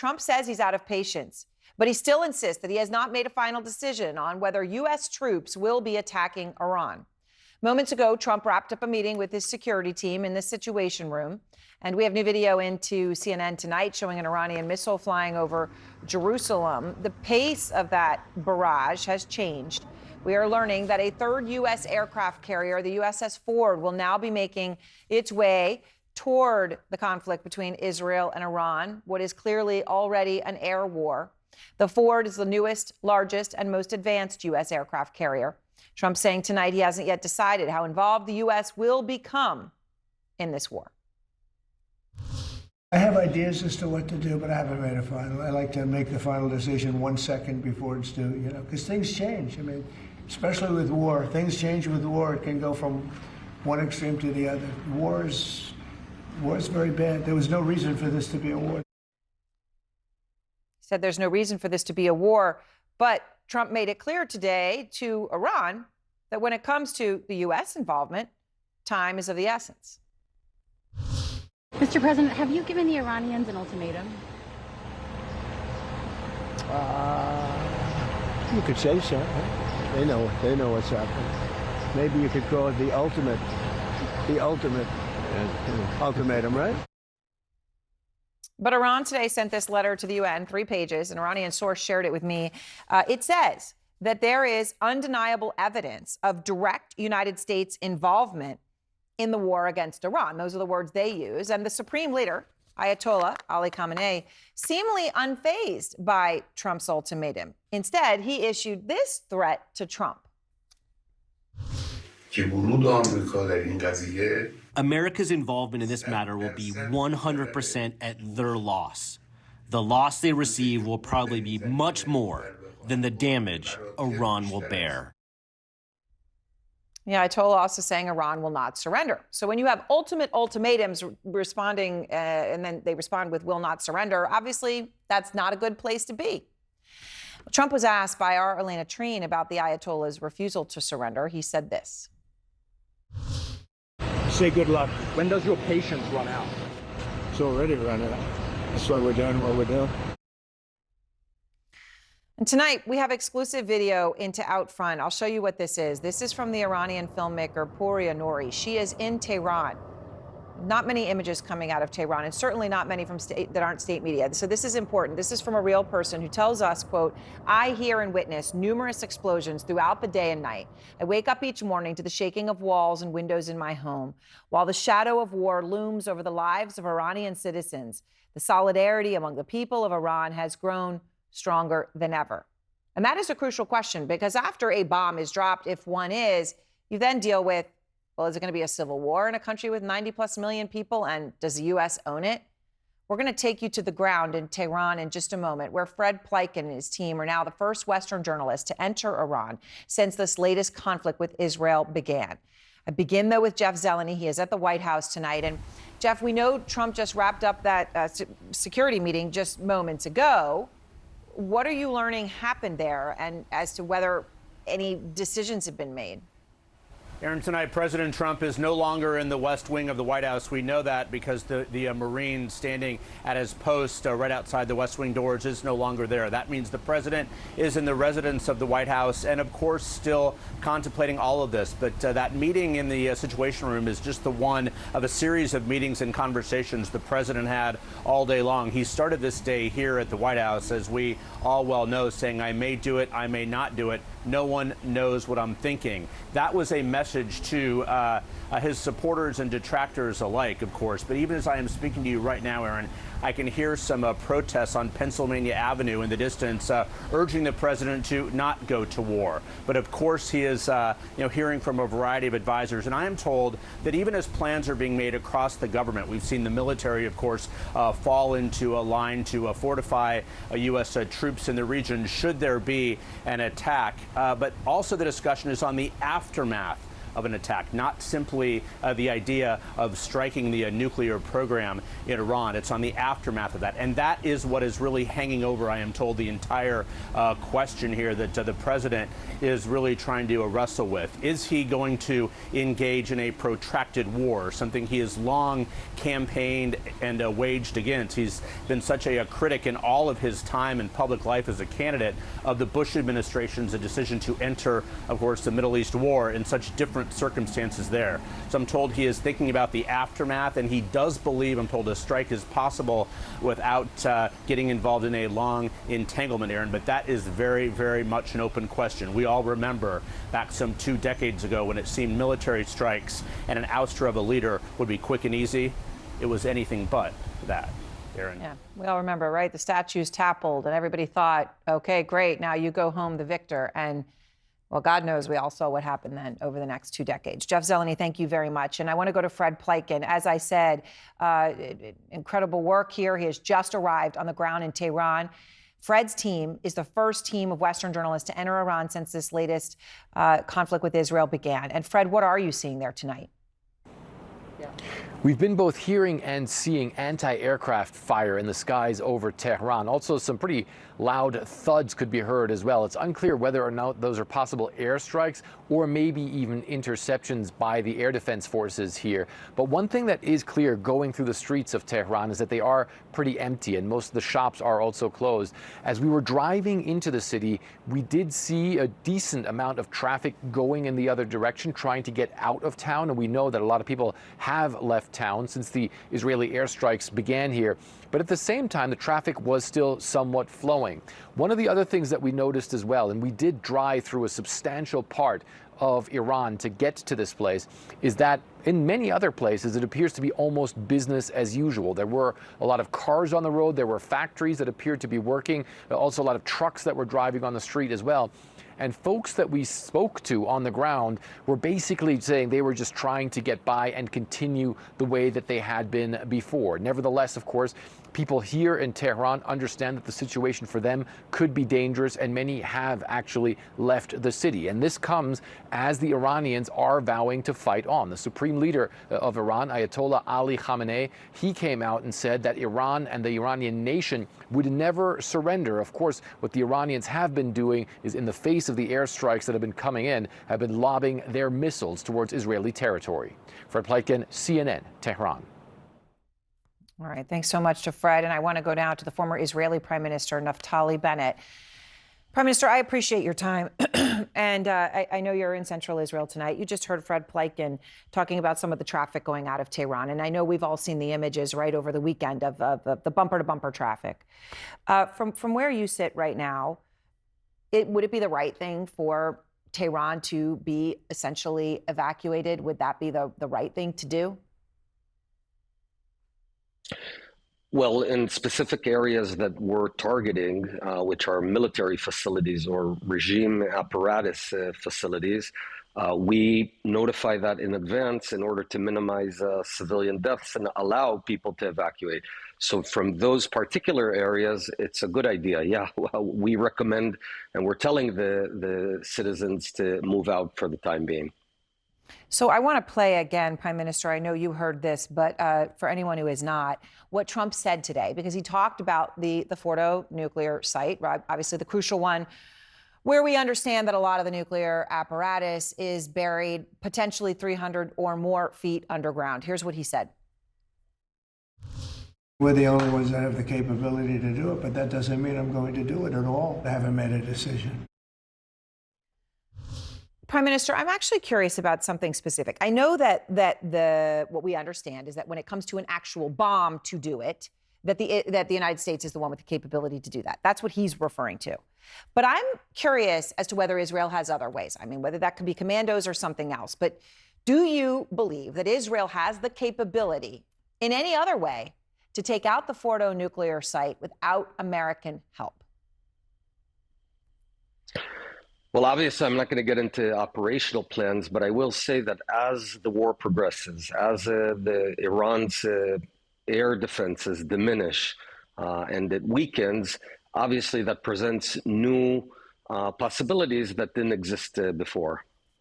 Trump says he's out of patience, but he still insists that he has not made a final decision on whether U.S. troops will be attacking Iran. Moments ago, Trump wrapped up a meeting with his security team in the Situation Room. And we have new video into CNN tonight showing an Iranian missile flying over Jerusalem. The pace of that barrage has changed. We are learning that a third U.S. aircraft carrier, the USS Ford, will now be making its way toward the conflict between Israel and Iran, what is clearly already an air war. The Ford is the newest, largest, and most advanced U.S. aircraft carrier. Trump saying tonight he hasn't yet decided how involved the U.S. will become in this war. I have ideas as to what to do, but I haven't made a final. I like to make the final decision 1 second before it's due, because things change. I mean, especially with war, things change with war. It can go from one extreme to the other. War is very bad. There was no reason for this to be a war. He said there's no reason for this to be a war, but Trump made it clear today to Iran that when it comes to the U.S. involvement, time is of the essence. Mr. President, have you given the Iranians an ultimatum? You could say so. They know what's happening. Maybe you could call it the ultimate ultimatum, right? But Iran today sent this letter to the UN, 3 pages. An Iranian source shared it with me. It says that there is undeniable evidence of direct United States involvement in the war against Iran. Those are the words they use. And the supreme leader, Ayatollah Ali Khamenei, seemingly unfazed by Trump's ultimatum. Instead, he issued this threat to Trump. America's involvement in this matter will be 100% at their loss. The loss they receive will probably be much more than the damage Iran will bear. Yeah, Ayatollah also saying Iran will not surrender. So when you have ultimatums responding, and then they respond with will not surrender, obviously that's not a good place to be. Trump was asked by our Elena Treen about the Ayatollah's refusal to surrender. He said this. Say good luck. When does your patience run out? It's already running out. That's why we're doing what we're doing. And tonight, we have exclusive video into Outfront. I'll show you what this is. This is from the Iranian filmmaker Pouria Nouri. She is in Tehran. Not many images coming out of Tehran, and certainly not many from that aren't state media. So this is important. This is from a real person who tells us, quote, I hear and witness numerous explosions throughout the day and night. I wake up each morning to the shaking of walls and windows in my home. While the shadow of war looms over the lives of Iranian citizens, the solidarity among the people of Iran has grown stronger than ever. And that is a crucial question, because after a bomb is dropped, if one is, you then deal with, well, is it going to be a civil war in a country with 90+ million people? And does the U.S. own it? We're going to take you to the ground in Tehran in just a moment, where Fred Pleitgen and his team are now the first Western journalists to enter Iran since this latest conflict with Israel began. I begin, though, with Jeff Zeleny. He is at the White House tonight. And Jeff, we know Trump just wrapped up that security meeting just moments ago. What are you learning happened there, and as to whether any decisions have been made? Aaron, tonight, President Trump is no longer in the West Wing of the White House. We know that because the Marine standing at his post right outside the West Wing doors is no longer there. That means the president is in the residence of the White House and, of course, still contemplating all of this. But that meeting in the Situation Room is just the one of a series of meetings and conversations the president had all day long. He started this day here at the White House, as we all well know, saying, I may do it, I may not do it. No one knows what I'm thinking. That was a message to his supporters and detractors alike, of course. But even as I am speaking to you right now, Aaron, I can hear some protests on Pennsylvania Avenue in the distance, urging the president to not go to war. But of course, he is hearing from a variety of advisors. And I am told that even as plans are being made across the government, we've seen the military, of course, fall into a line to fortify U.S. troops in the region should there be an attack. But also the discussion is on the aftermath of an attack, not simply the idea of striking the nuclear program in Iran. It's on the aftermath of that. And that is what is really hanging over, I am told, the entire question here that the president is really trying to wrestle with. Is he going to engage in a protracted war, something he has long campaigned and waged against? He's been such a critic in all of his time in public life as a candidate of the Bush administration's decision to enter, of course, the Middle East war in such different circumstances there. So I'm told he is thinking about the aftermath, and he does believe, I'm told, a strike is possible without getting involved in a long entanglement, Aaron. But that is very, very much an open question. We all remember back some 2 decades ago when it seemed military strikes and an ouster of a leader would be quick and easy. It was anything but that, Aaron. Yeah, we all remember, right? The statues toppled and everybody thought, okay, great, now you go home the victor. And well, God knows we all saw what happened then over the next 2 decades. Jeff Zeleny, thank you very much. And I want to go to Fred Pleitgen. As I said, incredible work here. He has just arrived on the ground in Tehran. Fred's team is the first team of Western journalists to enter Iran since this latest conflict with Israel began. And Fred, what are you seeing there tonight? We've been both hearing and seeing anti-aircraft fire in the skies over Tehran. Also, some pretty loud thuds could be heard as well. It's unclear whether or not those are possible airstrikes or maybe even interceptions by the air defense forces here. But one thing that is clear going through the streets of Tehran is that they are pretty empty, and most of the shops are also closed. As we were driving into the city, we did see a decent amount of traffic going in the other direction, trying to get out of town. And we know that a lot of people have left town since the Israeli airstrikes began here. But at the same time, the traffic was still somewhat flowing. One of the other things that we noticed as well, and we did drive through a substantial part of Iran to get to this place, is that in many other places, it appears to be almost business as usual. There were a lot of cars on the road. There were factories that appeared to be working. Also a lot of trucks that were driving on the street as well. And folks that we spoke to on the ground were basically saying they were just trying to get by and continue the way that they had been before. Nevertheless, of course, people here in Tehran understand that the situation for them could be dangerous, and many have actually left the city. And this comes as the Iranians are vowing to fight on. The supreme leader of Iran, Ayatollah Ali Khamenei, he came out and said that Iran and the Iranian nation would never surrender. Of course, what the Iranians have been doing is, in the face of the airstrikes that have been coming in, have been lobbing their missiles towards Israeli territory. Fred Pleitgen, CNN, Tehran. All right, thanks so much to Fred. And I want to go now to the former Israeli Prime Minister, Naftali Bennett. Prime Minister, I appreciate your time. And I know you're in central Israel tonight. You just heard Fred Pleitgen talking about some of the traffic going out of Tehran. And I know we've all seen the images right over the weekend of the bumper-to-bumper traffic. From where you sit right now, would it be the right thing for Tehran to be essentially evacuated? Would that be the right thing to do? Well, in specific areas that we're targeting, which are military facilities or regime apparatus facilities, we notify that in advance in order to minimize civilian deaths and allow people to evacuate. So from those particular areas, it's a good idea. Yeah, well, we recommend, and we're telling the citizens to move out for the time being. So I want to play again, Prime Minister, I know you heard this, but for anyone who is not, what Trump said today, because he talked about the Fordo nuclear site, obviously the crucial one, where we understand that a lot of the nuclear apparatus is buried potentially 300 or more feet underground. Here's what he said. We're the only ones that have the capability to do it, but that doesn't mean I'm going to do it at all. I haven't made a decision. Prime Minister, I'm actually curious about something specific. I know that what we understand is that when it comes to an actual bomb to do it, that the United States is the one with the capability to do that. That's what he's referring to. But I'm curious as to whether Israel has other ways. I mean, whether that could be commandos or something else. But do you believe that Israel has the capability in any other way to take out the Fordo nuclear site without American help? Well, obviously, I'm not going to get into operational plans, but I will say that as the war progresses, as Iran's air defenses diminish and it weakens, obviously that presents new possibilities that didn't exist before.